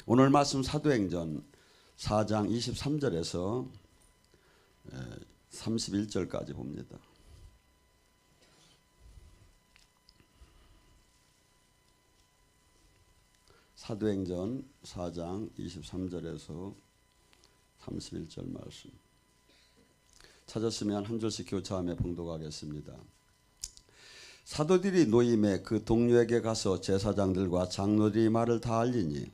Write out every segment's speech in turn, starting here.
오늘 말씀 사도행전 4장 23절에서 31절까지 봅니다. 사도행전 4장 23절에서 31절 말씀. 찾았으면 한 절씩 교차하며 봉독하겠습니다. 사도들이 노임에 그 동료에게 가서 제사장들과 장로들이 말을 다 알리니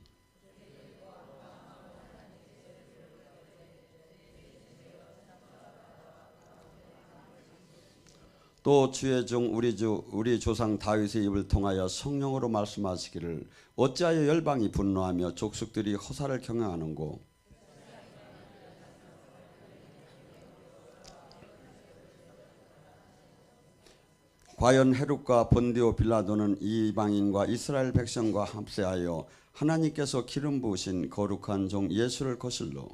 또 주의 종 우리 조상 다윗의 입을 통하여 성령으로 말씀하시기를 어찌하여 열방이 분노하며 족속들이 허사를 경영하는고 과연 헤롯과 본디오 빌라도는 이방인과 이스라엘 백성과 합세하여 하나님께서 기름 부으신 거룩한 종 예수를 거슬러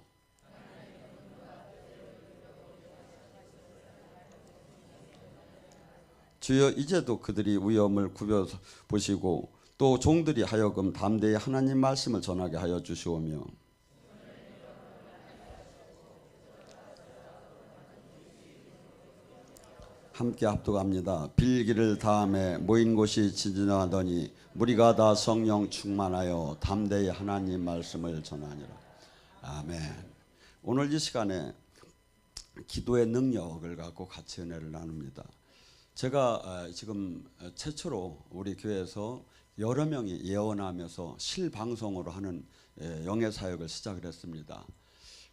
주여 이제도 그들이 위험을 굽혀 보시고 또 종들이 하여금 담대히 하나님 말씀을 전하게 하여 주시오며 함께 합독합니다. 빌기를 다음에 모인 곳이 지나더니 무리가 다 성령 충만하여 담대히 하나님 말씀을 전하니라. 아멘. 오늘 이 시간에 기도의 능력을 갖고 같이 은혜를 나눕니다. 제가 지금 최초로 우리 교회에서 여러 명이 예언하면서 실방송으로 하는 영예 사역을 시작을 했습니다.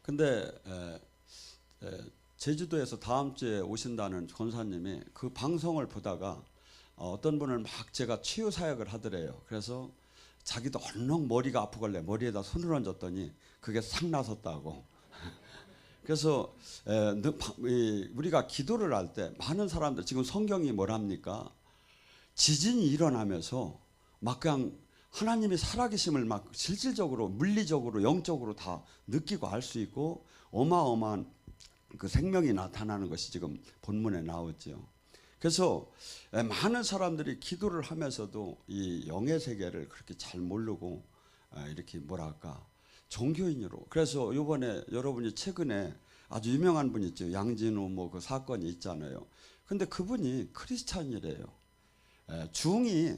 근데 제주도에서 다음 주에 오신다는 권사님이 그 방송을 보다가 어떤 분을 막 제가 치유 사역을 하더래요. 그래서 자기도 얼렁 머리가 아프길래 머리에다 손을 얹었더니 그게 싹 나섰다고. 그래서 우리가 기도를 할 때 많은 사람들 지금 성경이 뭐랍니까? 지진이 일어나면서 막 그냥 하나님이 살아계심을 막 실질적으로 물리적으로 영적으로 다 느끼고 알 수 있고 어마어마한 그 생명이 나타나는 것이 지금 본문에 나오죠. 그래서 많은 사람들이 기도를 하면서도 이 영의 세계를 그렇게 잘 모르고 이렇게 뭐랄까 종교인으로. 그래서 이번에 여러분이 최근에 아주 유명한 분 있죠. 양진호 뭐 그 사건이 있잖아요. 근데 그분이 크리스찬이래요. 중이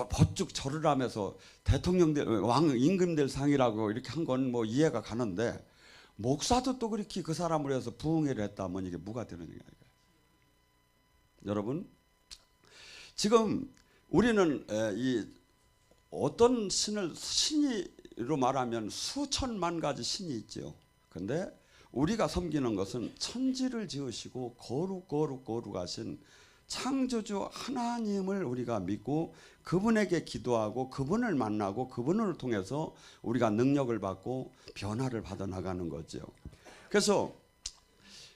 버쭉 절을 하면서 대통령들 왕 임금들 상이라고 이렇게 한 건 뭐 이해가 가는데 목사도 또 그렇게 그 사람을 해서 부흥회를 했다면 이게 뭐가 되는 거예요? 여러분 지금 우리는 이 어떤 신으로 말하면 수천만 가지 신이 있죠. 근데 우리가 섬기는 것은 천지를 지으시고 거룩하신 창조주 하나님을 우리가 믿고 그분에게 기도하고 그분을 만나고 그분을 통해서 우리가 능력을 받고 변화를 받아 나가는 거죠. 그래서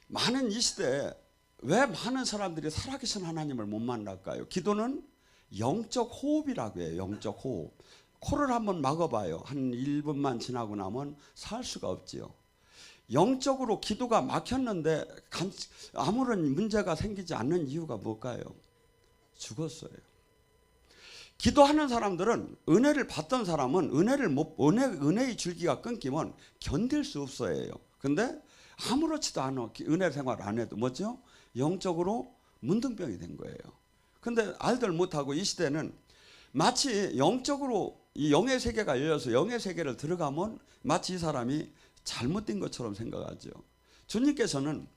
많은 이 시대에 왜 많은 사람들이 살아계신 하나님을 못 만날까요? 기도는 영적 호흡이라고 해요. 영적 호흡. 코를 한번 막아봐요. 한 1분만 지나고 나면 살 수가 없지요. 영적으로 기도가 막혔는데 아무런 문제가 생기지 않는 이유가 뭘까요? 죽었어요. 기도하는 사람들은 은혜를 받던 사람은 은혜의 줄기가 끊기면 견딜 수 없어요. 근데 아무렇지도 않아 은혜 생활 안 해도 뭐죠? 영적으로 문둥병이 된 거예요. 근데 알들 못하고 이 시대는 마치 영적으로 이 영의 세계가 열려서 영의 세계를 들어가면 마치 이 사람이 잘못된 것처럼 생각하죠. 주님께서는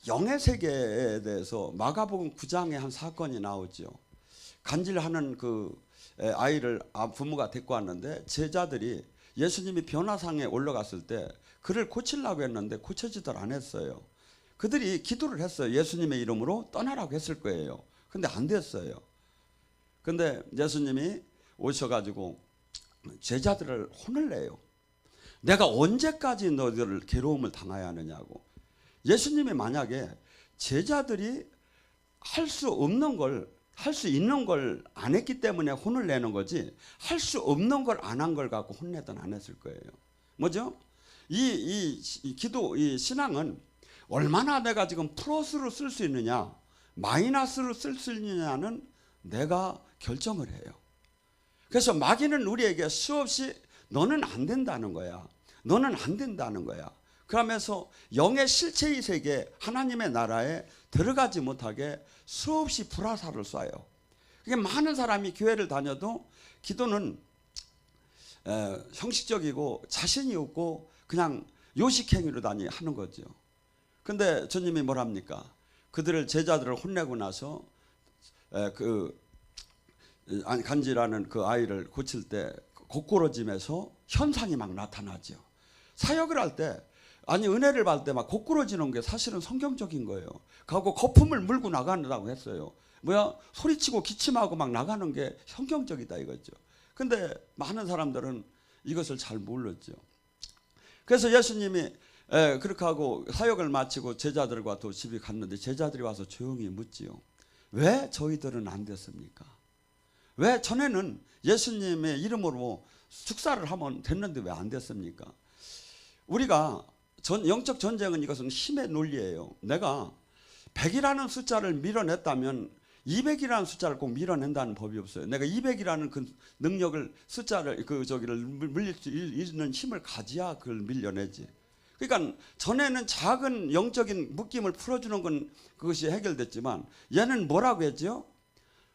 영의 세계에 대해서 마가복음 9장에 한 사건이 나오죠. 간질하는 그 아이를 부모가 데리고 왔는데 제자들이 예수님이 변화상에 올라갔을 때 그를 고치려고 했는데 고쳐지들 안 했어요. 그들이 기도를 했어요. 예수님의 이름으로 떠나라고 했을 거예요. 근데 안 됐어요. 근데 예수님이 오셔가지고 제자들을 혼을 내요. 내가 언제까지 너희들을 괴로움을 당해야 하느냐고. 예수님이 만약에 제자들이 할 수 없는 걸 할 수 있는 걸 안 했기 때문에 혼을 내는 거지 할 수 없는 걸 안 한 걸 갖고 혼내든 안 했을 거예요. 뭐죠? 이 기도, 이 신앙은 얼마나 내가 지금 플러스로 쓸 수 있느냐 마이너스로 쓸 수 있느냐는 내가 결정을 해요. 그래서 마귀는 우리에게 수없이 너는 안 된다는 거야. 너는 안 된다는 거야. 그러면서 영의 실체의 세계 하나님의 나라에 들어가지 못하게 수없이 불화살을 쏴요. 그게 많은 사람이 교회를 다녀도 기도는 형식적이고 자신이 없고 그냥 요식행위로 하는 거죠. 근데 주님이 뭐랍니까? 그들을 제자들을 혼내고 나서 간지라는 그 아이를 고칠 때 고꾸러짐에서 현상이 막 나타나죠. 사역을 할 때 아니 은혜를 받을 때 막 고꾸러지는 게 사실은 성경적인 거예요. 가고 거품을 물고 나간다고 했어요. 뭐야 소리치고 기침하고 막 나가는 게 성경적이다 이거죠. 근데 많은 사람들은 이것을 잘 몰랐죠. 그래서 예수님이 그렇게 하고 사역을 마치고 제자들과 또 집에 갔는데 제자들이 와서 조용히 묻지요. 왜 저희들은 안 됐습니까? 왜 전에는 예수님의 이름으로 축사를 하면 됐는데 왜 안 됐습니까? 우리가 영적 전쟁은 이것은 힘의 논리예요. 내가 100이라는 숫자를 밀어냈다면 200이라는 숫자를 꼭 밀어낸다는 법이 없어요. 내가 200이라는 그 능력을 숫자를 물릴 수 있는 힘을 가져야 그걸 밀려내지. 그러니까 전에는 작은 영적인 묶임을 풀어주는 건 그것이 해결됐지만 얘는 뭐라고 했죠?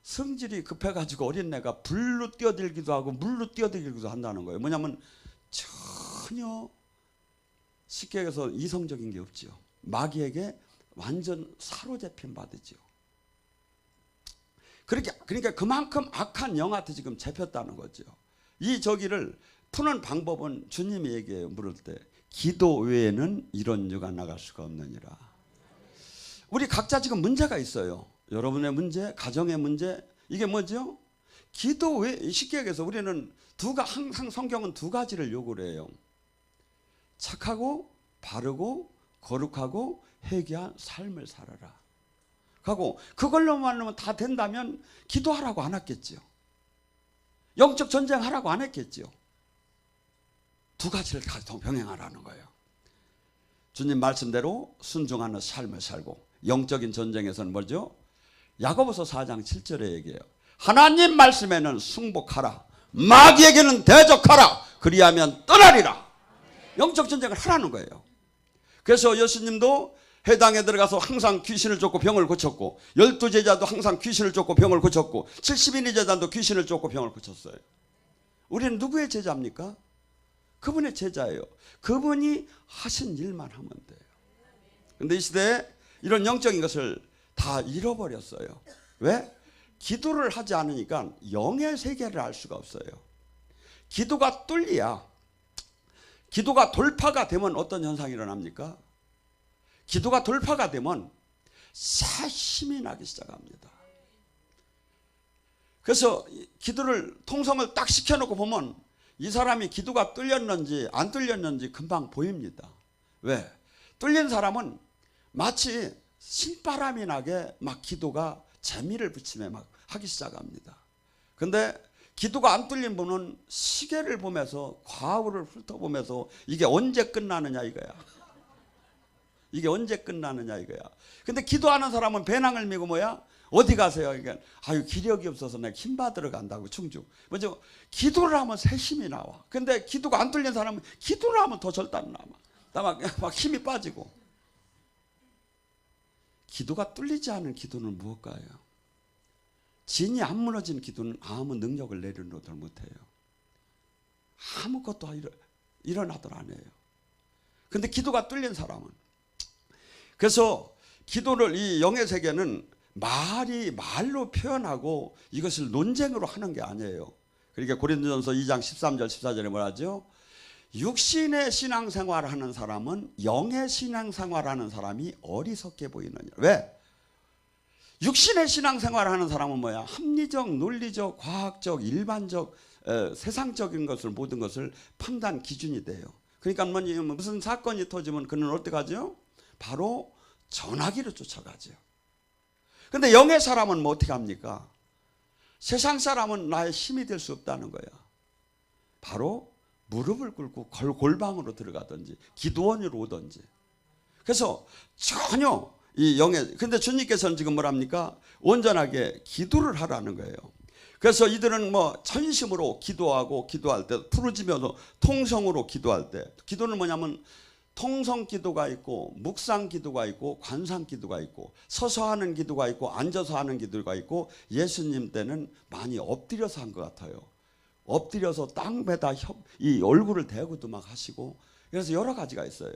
성질이 급해가지고 어린애가 불로 뛰어들기도 하고 물로 뛰어들기도 한다는 거예요. 뭐냐면 전혀 쉽게 해서 이성적인 게 없죠. 마귀에게 완전 사로잡힘 받으죠. 그러니까 그만큼 악한 영한테 지금 잡혔다는 거죠. 이 저기를 푸는 방법은 주님이 얘기해요. 물을 때 기도 외에는 이런 유가 나갈 수가 없느니라. 우리 각자 지금 문제가 있어요. 여러분의 문제, 가정의 문제, 이게 뭐죠? 기도 외, 쉽게 얘기해서 우리는 항상 성경은 두 가지를 요구를 해요. 착하고 바르고 거룩하고 회개한 삶을 살아라. 하고 그걸로만 다 된다면 기도하라고 안 했겠죠. 영적 전쟁하라고 안 했겠죠. 두 가지를 다 병행하라는 거예요. 주님 말씀대로 순종하는 삶을 살고 영적인 전쟁에서는 뭐죠? 야고보서 4장 7절에 얘기해요. 하나님 말씀에는 승복하라. 마귀에게는 대적하라. 그리하면 떠나리라. 영적 전쟁을 하라는 거예요. 그래서 예수님도 회당에 들어가서 항상 귀신을 쫓고 병을 고쳤고 12제자도 항상 귀신을 쫓고 병을 고쳤고 70인의 제자도 귀신을 쫓고 병을 고쳤어요. 우리는 누구의 제자입니까? 그분의 제자예요. 그분이 하신 일만 하면 돼요. 그런데 이 시대에 이런 영적인 것을 다 잃어버렸어요. 왜? 기도를 하지 않으니까 영의 세계를 알 수가 없어요. 기도가 뚫려야, 기도가 돌파가 되면 어떤 현상이 일어납니까? 기도가 돌파가 되면 새 힘이 나기 시작합니다. 그래서 기도를 통성을 딱 시켜놓고 보면 이 사람이 기도가 뚫렸는지 안 뚫렸는지 금방 보입니다. 왜? 뚫린 사람은 마치 신바람이 나게 막 기도가 재미를 붙이며 막 하기 시작합니다. 근데 기도가 안 뚫린 분은 시계를 보면서 과거를 훑어보면서 이게 언제 끝나느냐 이거야. 이게 언제 끝나느냐 이거야. 근데 기도하는 사람은 배낭을 메고 뭐야? 어디 가세요? 그러니까 아유 기력이 없어서 내가 힘 받으러 간다고 충주. 먼저 기도를 하면 새 힘이 나와. 근데 기도가 안 뚫린 사람은 기도를 하면 더 절단 나와. 막 힘이 빠지고. 기도가 뚫리지 않은 기도는 무엇일까요? 진이 안 무너진 기도는 아무 능력을 내려놓들 못해요. 아무것도 일어나들 안 해요. 근데 기도가 뚫린 사람은, 그래서 기도를, 이 영의 세계는 말로 표현하고 이것을 논쟁으로 하는 게 아니에요. 그러니까 고린도전서 2장 13절 14절에 뭐라죠? 육신의 신앙생활을 하는 사람은 영의 신앙생활을 하는 사람이 어리석게 보이느냐. 왜? 육신의 신앙생활을 하는 사람은 뭐야? 합리적, 논리적, 과학적, 일반적, 세상적인 것을, 모든 것을 판단 기준이 돼요. 그러니까 무슨 사건이 터지면 그는 어떻게 하죠? 바로 전화기를 쫓아가죠. 근데 영의 사람은 뭐 어떻게 합니까? 세상 사람은 나의 힘이 될 수 없다는 거야. 바로 무릎을 꿇고 골방으로 들어가든지 기도원으로 오든지. 그래서 전혀 이 영의, 근데 주님께서는 지금 뭐랍니까? 온전하게 기도를 하라는 거예요. 그래서 이들은 뭐 전심으로 기도하고 기도할 때 부르짖으면서 통성으로 기도할 때 기도는 뭐냐면 통성 기도가 있고 묵상 기도가 있고 관상 기도가 있고 서서 하는 기도가 있고 앉아서 하는 기도가 있고 예수님 때는 많이 엎드려서 한 것 같아요. 엎드려서 땅에다 이 얼굴을 대고도 막 하시고 그래서 여러 가지가 있어요.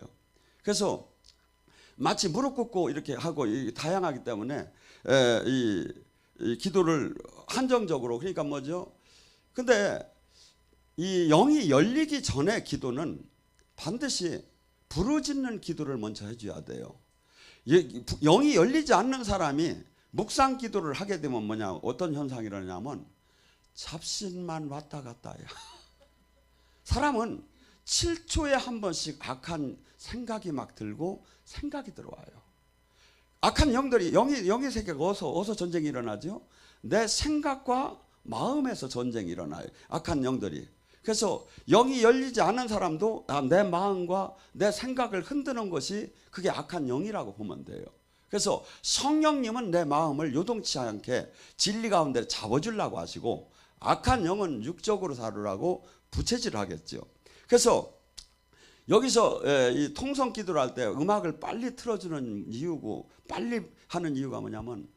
그래서 마치 무릎 꿇고 이렇게 하고 다양하기 때문에 이 기도를 한정적으로 그러니까 뭐죠? 근데 이 영이 열리기 전에 기도는 반드시 부르짖는 기도를 먼저 해줘야 돼요. 영이 열리지 않는 사람이 묵상 기도를 하게 되면 뭐냐 어떤 현상이 일어나냐면 잡신만 왔다 갔다 해요. 사람은 7초에 한 번씩 악한 생각이 막 들고 생각이 들어와요. 악한 영들이 영의 세계가 어디서 전쟁이 일어나죠? 내 생각과 마음에서 전쟁이 일어나요. 악한 영들이. 그래서 영이 열리지 않은 사람도 내 마음과 내 생각을 흔드는 것이 그게 악한 영이라고 보면 돼요. 그래서 성령님은 내 마음을 요동치 않게 진리 가운데 잡아주려고 하시고 악한 영은 육적으로 살으라고 부채질을 하겠죠. 그래서 여기서 이 통성 기도를 할 때 음악을 빨리 틀어주는 이유고 빨리 하는 이유가 뭐냐면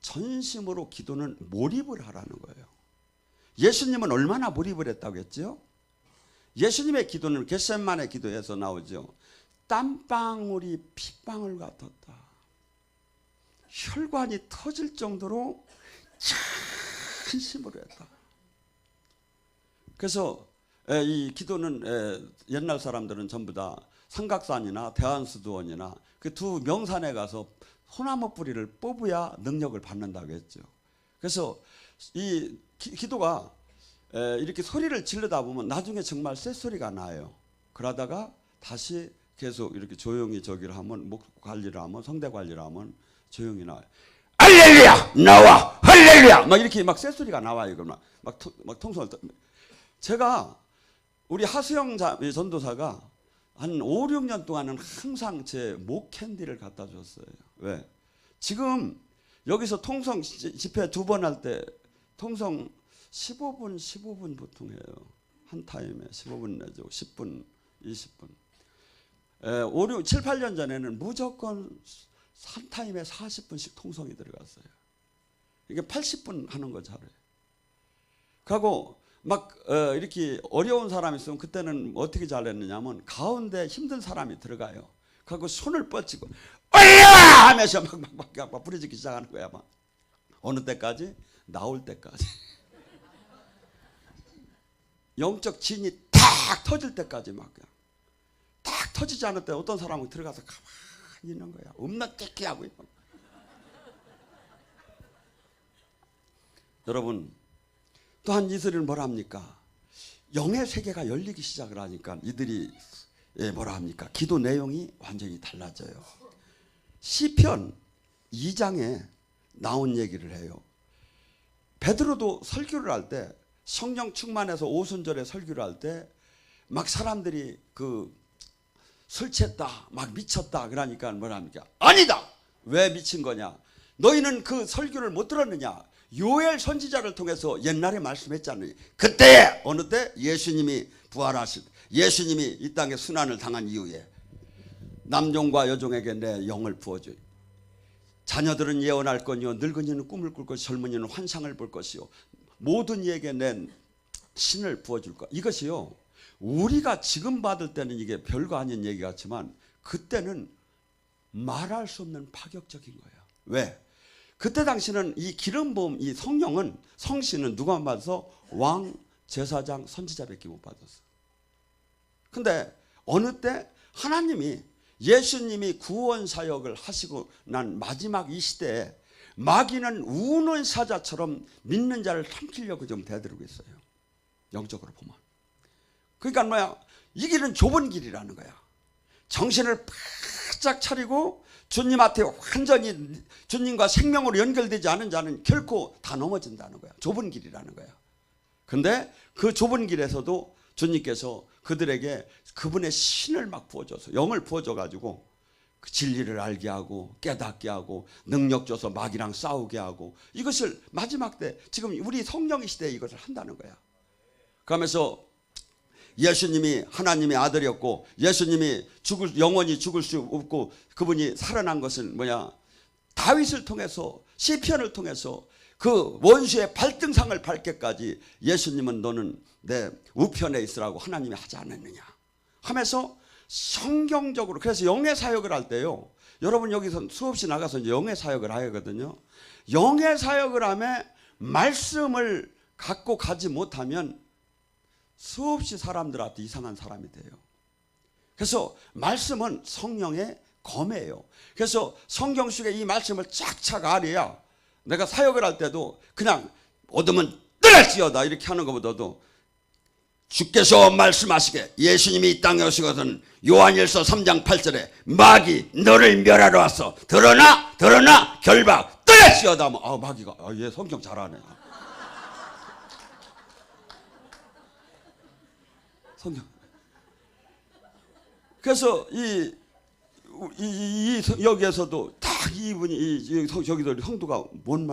전심으로 기도는 몰입을 하라는 거예요. 예수님은 얼마나 몰입을 했다고 했죠? 예수님의 기도는 겟세마네 기도에서 나오죠. 땀방울이 핏방울 같았다. 혈관이 터질 정도로 전심으로 했다. 그래서 이 기도는 옛날 사람들은 전부 다 삼각산이나 대한수도원이나 그 두 명산에 가서 소나무 뿌리를 뽑아야 능력을 받는다고 했죠. 그래서 이 기도가 이렇게 소리를 지르다 보면 나중에 정말 쇳소리가 나요. 그러다가 다시 계속 이렇게 조용히 저기를 하면 목 관리를 하면 성대 관리를 하면 조용히 나와요. 할렐루야 나와 할렐루야 막 이렇게 막 쇳소리가 나와요. 막 통성을 제가 우리 하수영 전도사가 한 5, 6년 동안은 항상 제 목 캔디를 갖다 줬어요. 왜? 지금 여기서 통성 집회 2번 할 때 통성 15분 보통 해요. 한 타임에 15분 내죠. 10분, 20분. 5, 6, 7, 8년 전에는 무조건 한 타임에 40분씩 통성이 들어갔어요. 이게 80분 하는 거 잘해요. 그리고 막 이렇게 어려운 사람이 있으면 그때는 어떻게 잘했느냐면 가운데 힘든 사람이 들어가요. 그리고 손을 뻗치고 올라 하면서 막 부르짖기 시작하는 거야. 막 어느 때까지? 나올 때까지. 영적 진이 탁 터질 때까지 막 탁 터지지 않을 때 어떤 사람은 들어가서 가만히 있는 거야. 없나 깨끼 하고 있는 거야. 여러분 또한 이들은 뭐라 합니까? 영의 세계가 열리기 시작을 하니까 이들이 뭐라 합니까? 기도 내용이 완전히 달라져요. 시편 2장에 나온 얘기를 해요. 베드로도 설교를 할 때 성령 충만해서 오순절에 설교를 할 때 막 사람들이 술 취했다 막 미쳤다 그러니까 뭐라 합니까? 아니다. 왜 미친 거냐? 너희는 그 설교를 못 들었느냐? 요엘 선지자를 통해서 옛날에 말씀했잖아요. 그때 어느 때 예수님이 부활하실 예수님이 이 땅에 순환을 당한 이후에 남종과 여종에게 내 영을 부어줘. 자녀들은 예언할 거니요 늙은이는 꿈을 꿀 것이요 젊은이는 환상을 볼 것이요 모든 이에게 낸 신을 부어줄 것. 이것이요 우리가 지금 받을 때는 이게 별거 아닌 얘기 같지만 그때는 말할 수 없는 파격적인 거예요. 왜? 그때 당시는 이 기름 부음 이 성령은 성신은 누가 받아서 왕, 제사장, 선지자밖에 못 받았어. 근데 어느 때 하나님이 예수님이 구원 사역을 하시고 난 마지막 이 시대에 마귀는 우는 사자처럼 믿는 자를 삼키려고 좀 대들고 있어요. 영적으로 보면. 그러니까 뭐야? 이 길은 좁은 길이라는 거야. 정신을 바짝 차리고 주님한테 완전히 주님과 생명으로 연결되지 않은 자는 결코 다 넘어진다는 거야. 좁은 길이라는 거야. 근데 그 좁은 길에서도 주님께서 그들에게 그분의 신을 막 부어줘서 영을 부어줘 가지고 그 진리를 알게 하고 깨닫게 하고 능력 줘서 마귀랑 싸우게 하고, 이것을 마지막 때 지금 우리 성령의 시대에 이것을 한다는 거야. 그러면서 예수님이 하나님의 아들이었고 예수님이 영원히 죽을 수 없고 그분이 살아난 것은 뭐냐? 다윗을 통해서, 시편을 통해서 그 원수의 발등상을 밟게까지 예수님은 너는 내 우편에 있으라고 하나님이 하지 않았느냐 하면서 성경적으로. 그래서 영의 사역을 할 때요, 여러분 여기서 수없이 나가서 이제 영의 사역을 하거든요. 영의 사역을 하면 말씀을 갖고 가지 못하면 수없이 사람들한테 이상한 사람이 돼요. 그래서 말씀은 성령의 검이에요. 그래서 성경 속에 이 말씀을 쫙쫙 알아야 내가 사역을 할 때도 그냥 얻으면 떠날지어다 이렇게 하는 것보다도, 주께서 말씀하시게 예수님이 이 땅에 오시거든 요한일서 3장 8절에 마귀 너를 멸하러 왔어. 드러나 결박 떠날지어다 하면 마귀가 얘 성경 잘하네. 성경. 그래서 여기에서도 딱 이분이 저기도 성도가 뭔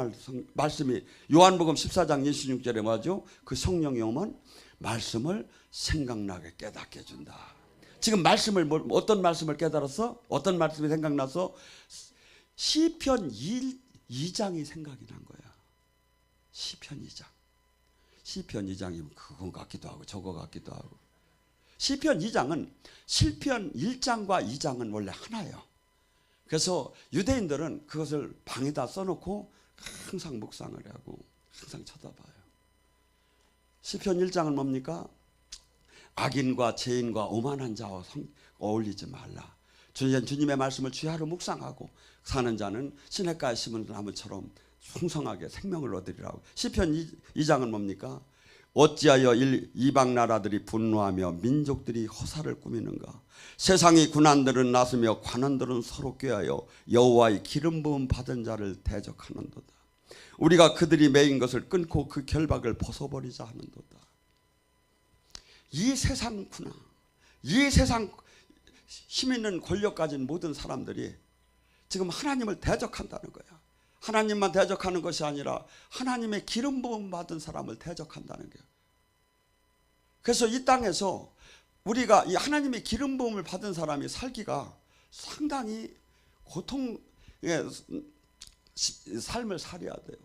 말씀이 요한복음 14장 26절에 뭐죠? 그 성령이 오면 말씀을 생각나게 깨닫게 해준다. 지금 말씀을 어떤 말씀을 깨달았어? 어떤 말씀이 생각나서? 시편 2장이 생각이 난 거야. 시편 2장. 시편 2장이면 그건 같기도 하고 저거 같기도 하고. 시편 2장은 시편 1장과 2장은 원래 하나예요. 그래서 유대인들은 그것을 방에다 써놓고 항상 묵상을 하고 항상 쳐다봐요. 시편 1장은 뭡니까? 악인과 죄인과 오만한 자와 어울리지 말라. 주님의 말씀을 주야로 묵상하고 사는 자는 시냇가에 심은 나무처럼 풍성하게 생명을 얻으리라고. 시편 2장은 뭡니까? 어찌하여 이방 나라들이 분노하며 민족들이 허사를 꾸미는가? 세상의 군한들은 나서며 관원들은 서로 꾀하여 여호와의 기름 부음 받은 자를 대적하는도다. 우리가 그들이 매인 것을 끊고 그 결박을 벗어버리자 하는도다. 이 세상 군한, 이 세상 힘 있는 권력 가진 모든 사람들이 지금 하나님을 대적한다는 거야. 하나님만 대적하는 것이 아니라 하나님의 기름 부음 받은 사람을 대적한다는 거예요. 그래서 이 땅에서 우리가 이 하나님의 기름 부음을 받은 사람이 살기가 상당히 고통의 삶을 살아야 돼요.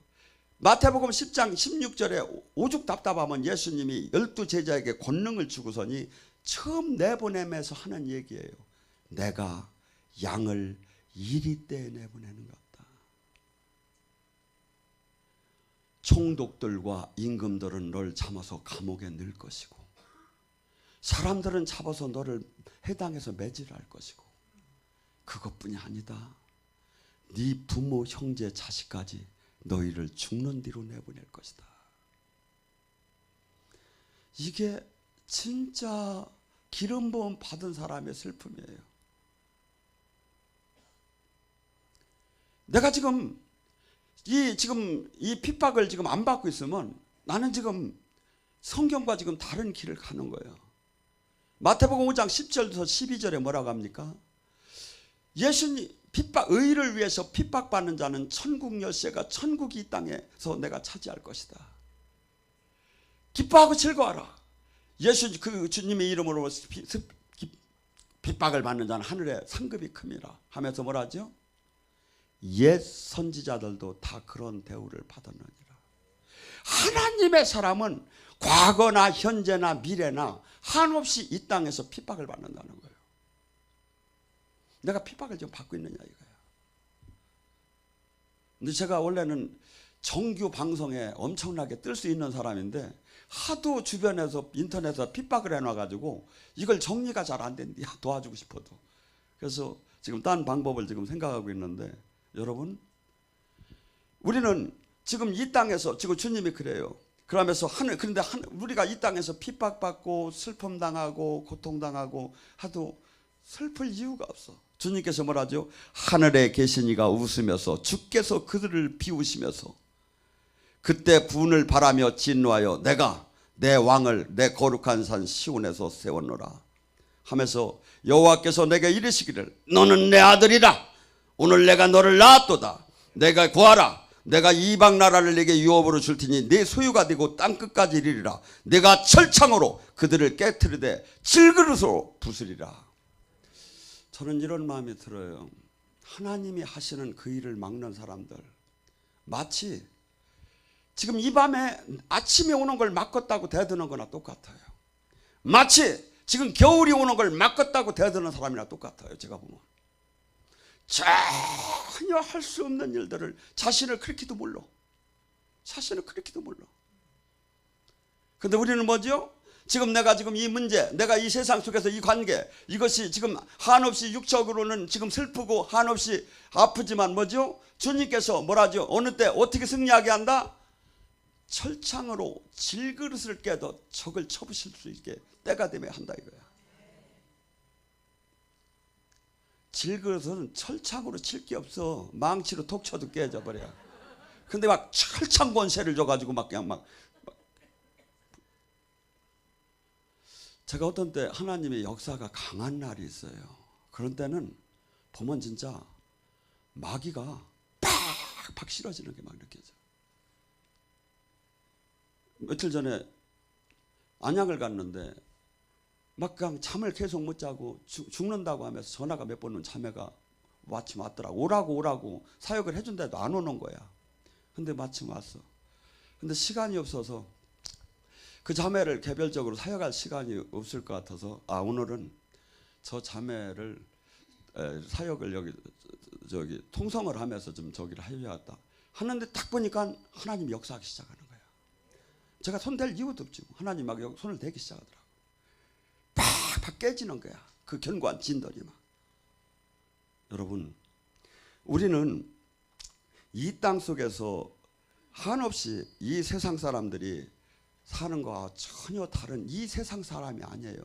마태복음 10장 16절에 오죽 답답하면 예수님이 12제자에게 권능을 주고서니 처음 내보내면서 하는 얘기예요. 내가 양을 이리 때에 내보내는 것 같다. 총독들과 임금들은 널 잡아서 감옥에 넣을 것이고 사람들은 잡아서 너를 해당해서 매질할 것이고 그것뿐이 아니다. 네 부모 형제 자식까지 너희를 죽는 뒤로 내보낼 것이다. 이게 진짜 기름 부음 받은 사람의 슬픔이에요. 내가 지금 이 핍박을 지금 안 받고 있으면 나는 지금 성경과 지금 다른 길을 가는 거예요. 마태복음 5장 10절부터 12절에 뭐라고 합니까? 예수님 의를 위해서 핍박받는 자는 천국 열쇠가 천국이 이 땅에서 내가 차지할 것이다. 기뻐하고 즐거워하라. 주님의 이름으로 핍박을 받는 자는 하늘에 상급이 큼이라 하면서 뭐라죠? 옛 선지자들도 다 그런 대우를 받았느니라. 하나님의 사람은 과거나 현재나 미래나 한없이 이 땅에서 핍박을 받는다는 거예요. 내가 핍박을 좀 받고 있느냐 이거야. 근데 제가 원래는 정규 방송에 엄청나게 뜰 수 있는 사람인데 하도 주변에서 인터넷에서 핍박을 해놔가지고 이걸 정리가 잘 안 된다. 도와주고 싶어도. 그래서 지금 딴 방법을 지금 생각하고 있는데 여러분, 우리는 지금 이 땅에서 지금 주님이 그래요. 그러면서 그런데 우리가 이 땅에서 핍박받고 슬픔 당하고 고통당하고 하도 슬플 이유가 없어. 주님께서 뭐라죠? 하늘에 계신 이가 웃으면서 주께서 그들을 비우시면서 그때 분을 바라며 진노하여 내가 내 왕을 내 거룩한 산 시온에서 세웠노라. 하면서 여호와께서 내게 이르시기를 너는 내 아들이라. 오늘 내가 너를 낳았도다. 내가 구하라. 내가 이방 나라를 내게 유업으로 줄 테니 네 소유가 되고 땅끝까지 이르리라. 내가 철창으로 그들을 깨트리되 질그릇으로 부수리라. 저는 이런 마음이 들어요. 하나님이 하시는 그 일을 막는 사람들, 마치 지금 이 밤에 아침에 오는 걸 막았다고 대드는 거나 똑같아요. 마치 지금 겨울이 오는 걸 막았다고 대드는 사람이나 똑같아요. 제가 보면 전혀 할 수 없는 일들을 자신을 그렇게도 몰라. 자신을 그렇게도 몰라. 근데 우리는 뭐죠? 지금 내가 지금 이 문제, 내가 이 세상 속에서 이 관계, 이것이 지금 한없이 육적으로는 지금 슬프고 한없이 아프지만 뭐죠? 주님께서 뭐라죠? 어느 때 어떻게 승리하게 한다? 철창으로 질그릇을 깨도 적을 쳐부실 수 있게 때가 되면 한다 이거야. 질그릇은 철창으로 칠 게 없어. 망치로 톡 쳐도 깨져버려. 근데 막 철창 권세를 줘가지고 막 그냥 막 제가 어떤 때 하나님의 역사가 강한 날이 있어요. 그런 때는 보면 진짜 마귀가 팍팍 실어지는 게 막 느껴져. 며칠 전에 안양을 갔는데 막 그냥 잠을 계속 못 자고 죽는다고 하면서 전화가 몇 번 온 자매가 마침 왔더라고. 오라고 사역을 해준다해도 안 오는 거야. 근데 마침 왔어. 근데 시간이 없어서 그 자매를 개별적으로 사역할 시간이 없을 것 같아서 오늘은 저 자매를 사역을 저기 통성을 하면서 좀 저기를 해야겠다 하는데 딱 보니까 하나님이 역사하기 시작하는 거야. 제가 손댈 이유도 없지. 하나님하고 손을 대기 시작하더라고. 팍팍 깨지는 거야. 그 견고한 진들이 막. 여러분, 우리는 이 땅 속에서 한없이 이 세상 사람들이 사는 것과 전혀 다른 이 세상 사람이 아니에요.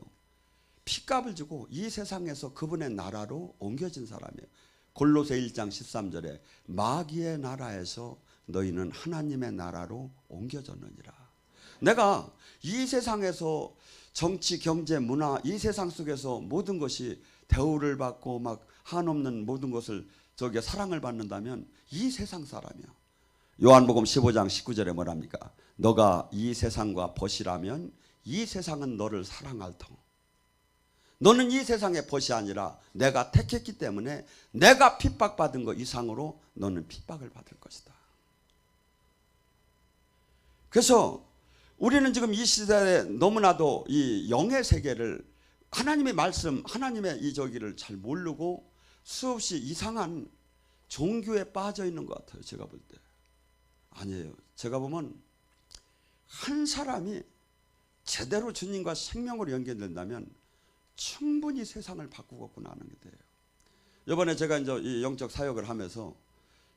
핏값을 주고 이 세상에서 그분의 나라로 옮겨진 사람이에요. 골로새 1장 13절에 마귀의 나라에서 너희는 하나님의 나라로 옮겨졌느니라. 내가 이 세상에서 정치, 경제, 문화 이 세상 속에서 모든 것이 대우를 받고 막 한없는 모든 것을 저게 사랑을 받는다면 이 세상 사람이야. 요한복음 15장 19절에 뭐랍니까? 너가 이 세상과 벗이라면 이 세상은 너를 사랑할 터. 너는 이 세상의 벗이 아니라 내가 택했기 때문에 내가 핍박받은 것 이상으로 너는 핍박을 받을 것이다. 그래서 우리는 지금 이 시대에 너무나도 이 영의 세계를 하나님의 말씀, 하나님의 이 저기를 잘 모르고 수없이 이상한 종교에 빠져 있는 것 같아요. 제가 볼 때. 아니에요. 제가 보면 한 사람이 제대로 주님과 생명으로 연결된다면 충분히 세상을 바꾸겠구나 하는 게 돼요. 이번에 제가 이제 이 영적 사역을 하면서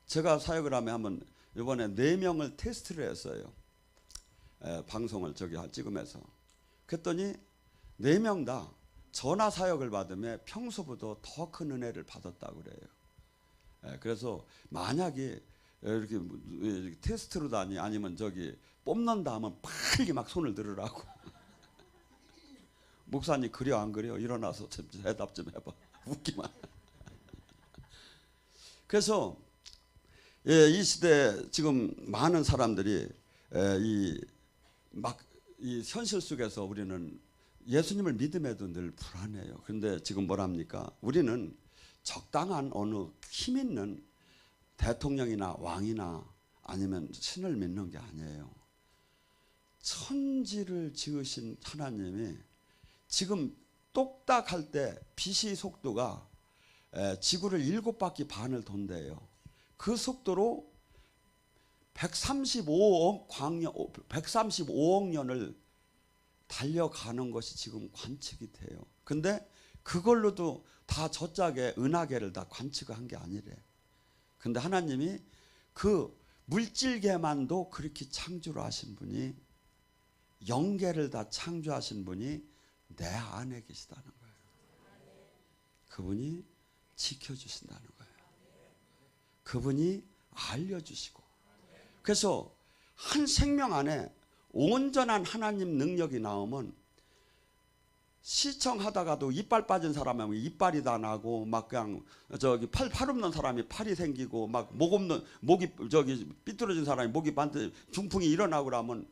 제가 사역을 하면 한번 이번에 4명을 테스트를 했어요. 방송을 저기 찍으면서. 그랬더니 4명 다 전화 사역을 받으며 평소보다 더 큰 은혜를 받았다고 그래요. 그래서 만약에 이렇게 테스트로다니 아니면 저기 뽑는다 하면 빨리 막 손을 들으라고. 목사님 그려 안 그려? 일어나서 대답 좀 해봐. 웃기만. 그래서 이 시대 지금 많은 사람들이 이 현실 속에서 우리는 예수님을 믿음에도 늘 불안해요. 그런데 지금 뭐랍니까? 우리는 적당한 어느 힘 있는 대통령이나 왕이나 아니면 신을 믿는 게 아니에요. 천지를 지으신 하나님이 지금 똑딱할 때 빛의 속도가 지구를 7바퀴 반을 돈대요. 그 속도로 135억 년을 달려가는 것이 지금 관측이 돼요. 근데 그걸로도 다 저짝에 은하계를 다 관측을 한 게 아니래. 근데 하나님이 그 물질계만도 그렇게 창조를 하신 분이 영계를 다 창조하신 분이 내 안에 계시다는 거예요. 그분이 지켜주신다는 거예요. 그분이 알려주시고. 그래서 한 생명 안에 온전한 하나님 능력이 나오면 시청하다가도 이빨 빠진 사람은 이빨이 다 나고 막 그냥 저기 팔 없는 사람이 팔이 생기고 막 목이 저기 삐뚤어진 사람이 목이 반드 중풍이 일어나고 그러면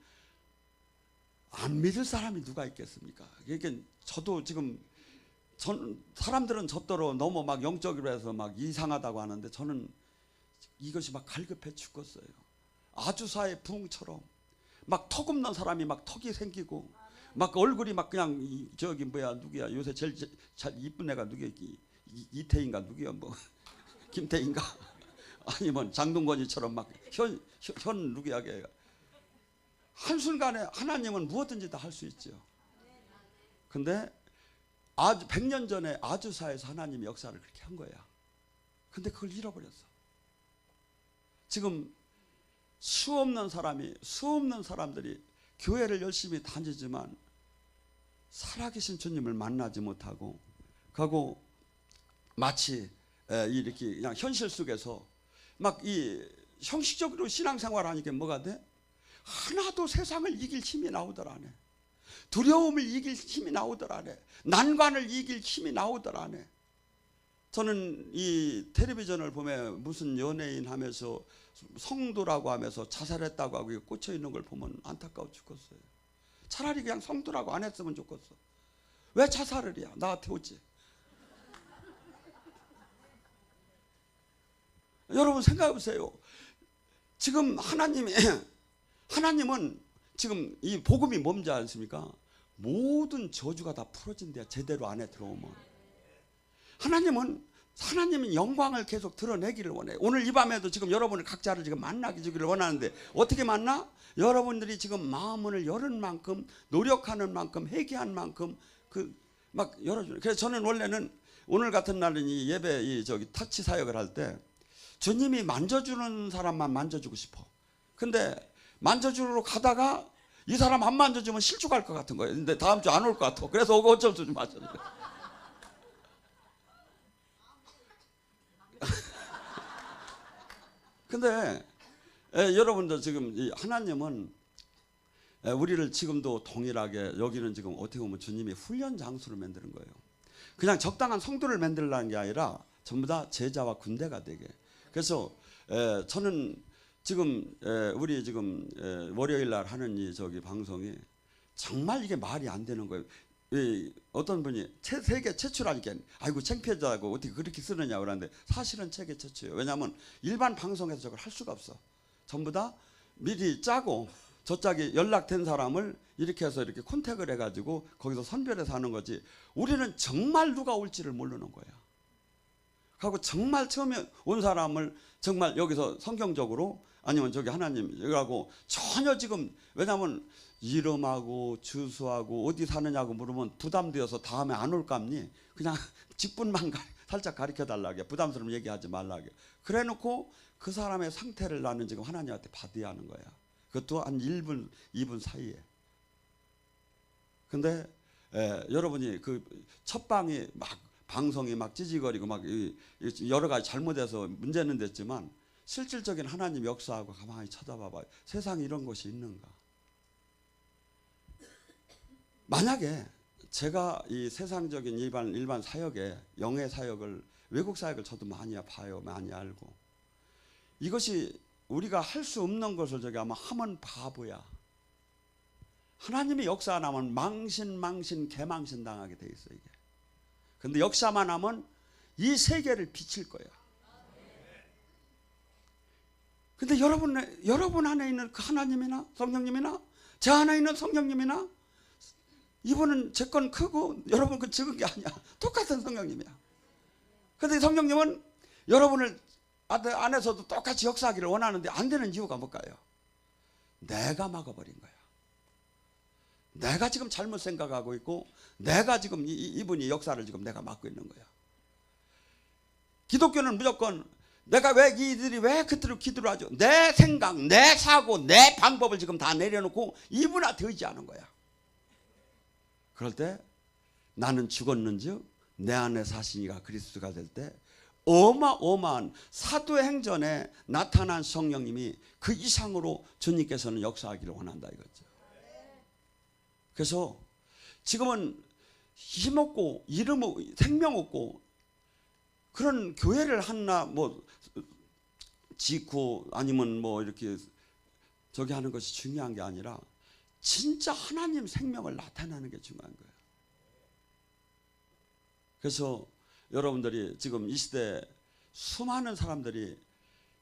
안 믿을 사람이 누가 있겠습니까? 그러니까 저도 지금 사람들은 저더러 너무 막 영적으로 해서 막 이상하다고 하는데 저는 이것이 막 갈급해 죽겠어요. 아주사의 부흥처럼 막 턱 없는 사람이 막 턱이 생기고 막 얼굴이 막 그냥 저기 뭐야 누구야 요새 제일 잘 이쁜 애가 누구야 이태인가 누구야 뭐 김태인가 아니면 장동건이처럼 막 현 누구야 걔가 한순간에 하나님은 무엇든지 다 할 수 있죠. 근데 아주 100년 전에 아주사에서 하나님이 역사를 그렇게 한 거야. 근데 그걸 잃어버렸어. 지금 수없는 사람들이 교회를 열심히 다니지만 살아계신 주님을 만나지 못하고 가고 마치 이렇게 그냥 현실 속에서 막 이 형식적으로 신앙생활하니까 뭐가 돼? 하나도 세상을 이길 힘이 나오더라 안 해. 두려움을 이길 힘이 나오더라 안 해. 난관을 이길 힘이 나오더라 안 해. 저는 이 텔레비전을 보면 무슨 연예인 하면서 성도라고 하면서 자살했다고 하고 꽂혀 있는 걸 보면 안타까워 죽겠어요. 차라리 그냥 성도라고 안 했으면 좋겠어. 왜 자살을 해야? 나한테 오지. 여러분 생각해 보세요. 지금 하나님은 지금 이 복음이 뭔지 아십니까? 모든 저주가 다 풀어진대요. 제대로 안에 들어오면. 하나님은 영광을 계속 드러내기를 원해요. 오늘 이 밤에도 지금 여러분을 각자를 지금 만나게 주기를 원하는데 어떻게 만나? 여러분들이 지금 마음을 열은 만큼 노력하는 만큼 회개한 만큼 막 열어주는. 그래서 저는 원래는 오늘 같은 날은 이 예배 이 저기 터치 사역을 할 때 주님이 만져주는 사람만 만져주고 싶어. 근데 만져주러 가다가 이 사람 안 만져주면 실족할 것 같은 거예요. 근데 다음 주 안 올 것 같아. 그래서 어쩔 수 없이 만져줘. 근데 여러분들 지금 이 하나님은 우리를 지금도 동일하게 여기는 지금 어떻게 보면 주님이 훈련 장소로 만드는 거예요. 그냥 적당한 성도를 만들라는 게 아니라 전부 다 제자와 군대가 되게. 그래서 저는 지금 우리 지금 월요일 날 하는 이 저기 방송이 정말 이게 말이 안 되는 거예요. 어떤 분이 세계 최초라니까 아이고 창피하다고 어떻게 그렇게 쓰느냐 그러는데 사실은 세계 최초예요. 왜냐하면 일반 방송에서 저걸 할 수가 없어. 전부 다 미리 짜고 저 짝이 연락된 사람을 이렇게 해서 이렇게 컨택을 해가지고 거기서 선별해서 하는 거지. 우리는 정말 누가 올지를 모르는 거야. 하고 정말 처음에 온 사람을 정말 여기서 성경적으로 아니면 저기 하나님이라고 전혀 지금 왜냐하면 이름하고 주소하고 어디 사느냐고 물으면 부담되어서 다음에 안 올까니 그냥 직분만 살짝 가르쳐 달라게 부담스러운 얘기하지 말라게 그래놓고 그 사람의 상태를 나는 지금 하나님한테 받아야 하는 거야. 그것도 한 1분 2분 사이에. 근데 여러분이 그 첫 방이 막 방송이 막 찌지거리고 막 여러 가지 잘못해서 문제는 됐지만 실질적인 하나님 역사하고 가만히 쳐다봐봐요. 세상에 이런 것이 있는가? 만약에 제가 이 세상적인 일반 사역에 영의 사역을 외국 사역을 저도 많이 봐요. 많이 알고 이것이 우리가 할 수 없는 것을 저기 아마 하면 바보야. 하나님의 역사 안 하면 망신 개망신 당하게 돼 있어 이게. 근데 역사만 하면 이 세계를 비칠 거야. 근데 여러분 안에 있는 그 하나님이나 성령님이나 제 안에 있는 성령님이나 이분은 제 건 크고 여러분 건 적은 게 아니야. 똑같은 성령님이야. 근데 성령님은 여러분을 안에서도 똑같이 역사하기를 원하는데 안 되는 이유가 뭘까요? 내가 막아버린 거야. 내가 지금 잘못 생각하고 있고 내가 지금 이분이 역사를 지금 내가 막고 있는 거야. 기독교는 무조건 내가 왜 이들이 왜 그토록 기도를 하죠? 내 생각, 내 사고, 내 방법을 지금 다 내려놓고 이분한테 의지하는 거야. 그럴 때 나는 죽었는즉 내 안에 사시니가 그리스도가 될 때 어마어마한 사도행전에 나타난 성령님이 그 이상으로 주님께서는 역사하기를 원한다 이거죠. 그래서 지금은 힘없고 이름 생명 없고 그런 교회를 하나 뭐 짓고 아니면 뭐 이렇게 저기 하는 것이 중요한 게 아니라 진짜 하나님 생명을 나타내는 게 중요한 거예요. 그래서 여러분들이 지금 이 시대에 수많은 사람들이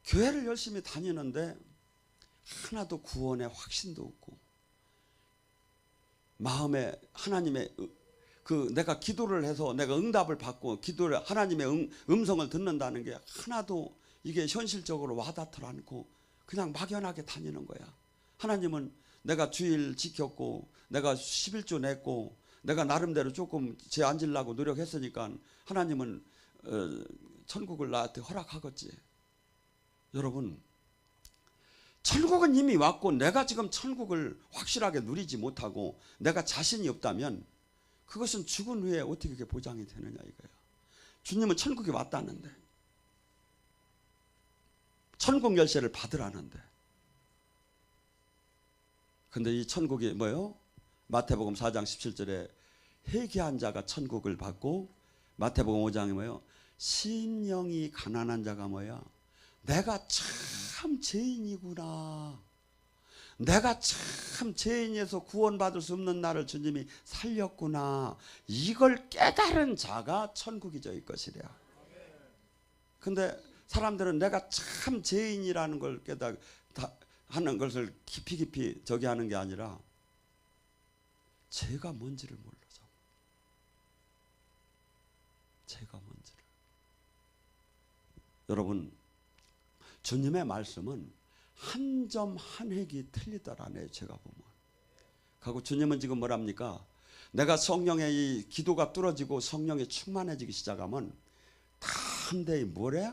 교회를 열심히 다니는데 하나도 구원의 확신도 없고 마음에 하나님의 내가 기도를 해서 내가 응답을 받고 기도를 하나님의 음성을 듣는다는 게 하나도 이게 현실적으로 와닿지 않고 그냥 막연하게 다니는 거야. 하나님은 내가 주일 지켰고 내가 11조 냈고 내가 나름대로 조금 제 앉으려고 노력했으니까 하나님은 천국을 나한테 허락하겠지. 여러분, 천국은 이미 왔고 내가 지금 천국을 확실하게 누리지 못하고 내가 자신이 없다면 그것은 죽은 후에 어떻게 그게 보장이 되느냐 이거예요. 주님은 천국이 왔다는데 천국 열쇠를 받으라는데 근데 이 천국이 뭐예요? 마태복음 4장 17절에 회개한 자가 천국을 받고 마태복음 5장에 뭐예요? 심령이 가난한 자가 뭐야? 내가 참 죄인이구나. 내가 참 죄인에서 구원받을 수 없는 나를 주님이 살렸구나. 이걸 깨달은 자가 천국이 저일 것이랴. 근데 사람들은 내가 참 죄인이라는 걸 하는 것을 깊이 저기 하는 게 아니라 죄가 뭔지를 몰라서 죄가 뭔지를. 여러분, 주님의 말씀은 한 점 한 획이 틀리더라네요. 제가 보면. 그리고 주님은 지금 뭐랍니까? 내가 성령의 이 기도가 뚫어지고 성령이 충만해지기 시작하면 담대히 뭐래?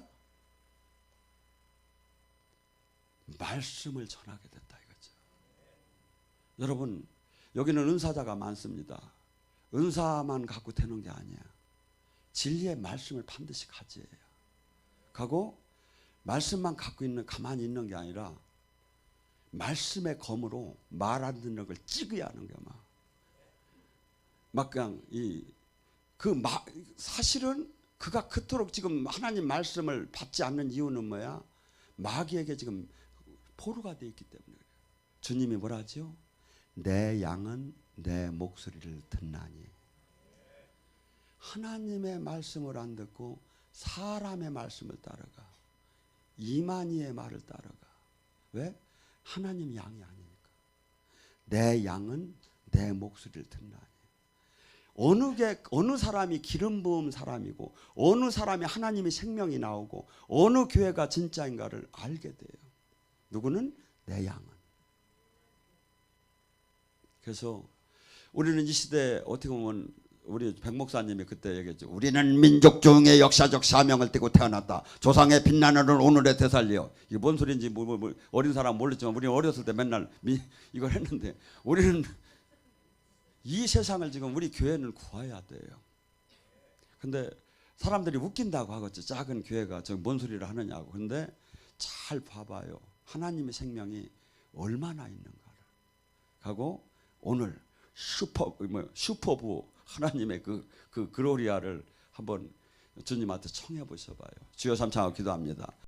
말씀을 전하게 된다 이거죠. 여러분, 여기는 은사자가 많습니다. 은사만 갖고 되는 게 아니야. 진리의 말씀을 반드시 가져야 해요. 가고 말씀만 갖고 가만히 있는 게 아니라 말씀의 검으로 말 안 듣는 걸 찍어야 하는 거야. 막 그냥 사실은 그가 그토록 지금 하나님 말씀을 받지 않는 이유는 뭐야? 마귀에게 지금 포로가 돼 있기 때문에 그래요. 주님이 뭐라 하죠? 내 양은 내 목소리를 듣나니. 하나님의 말씀을 안 듣고 사람의 말씀을 따라가. 이만희의 말을 따라가. 왜? 하나님 양이 아니니까. 내 양은 내 목소리를 듣나니. 어느 사람이 기름 부은 사람이고 어느 사람이 하나님의 생명이 나오고 어느 교회가 진짜인가를 알게 돼요. 누구는? 내 양은. 그래서 우리는 이 시대에 어떻게 보면 우리 백 목사님이 그때 얘기했죠. 우리는 민족 중의 역사적 사명을 띠고 태어났다. 조상의 빛나는 오늘의 되살려. 이게 뭔 소리인지 어린 사람 모르지만 우리는 어렸을 때 맨날 이걸 했는데 우리는 이 세상을 지금 우리 교회는 구해야 돼요. 근데 사람들이 웃긴다고 하겠죠. 작은 교회가 저 뭔 소리를 하느냐고. 근데 잘 봐봐요. 하나님의 생명이 얼마나 있는가를. 하고 오늘 슈퍼부 하나님의 그 글로리아를 한번 주님한테 청해 보셔봐요. 주여 삼창하고 기도합니다.